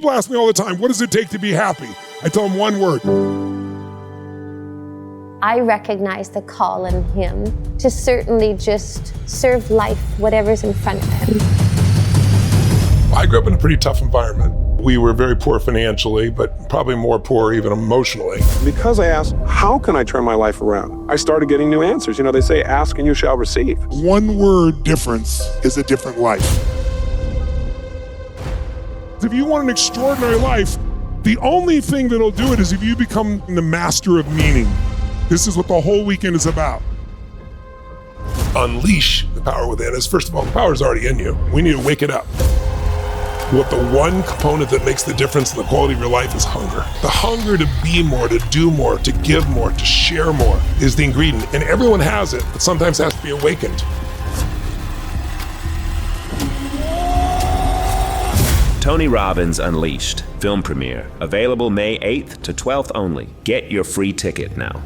People ask me all the time, what does it take to be happy? I tell them one word. I recognize the call in him to certainly just serve life, whatever's in front of him. I grew up in a pretty tough environment. We were very poor financially, but probably more poor even emotionally. Because I asked, how can I turn my life around? I started getting new answers. You know, they say, ask and you shall receive. One word difference is a different life. If you want an extraordinary life, the only thing that'll do it is if you become the master of meaning. This is what the whole weekend is about. Unleash the power within us. First of all, the power is already in you. We need to wake it up. What the one component that makes the difference in the quality of your life is hunger. The hunger to be more, to do more, to give more, to share more is the ingredient. And everyone has it, but sometimes has to be awakened. Tony Robbins Unleashed, film premiere, available May 8th to 12th only. Get your free ticket now.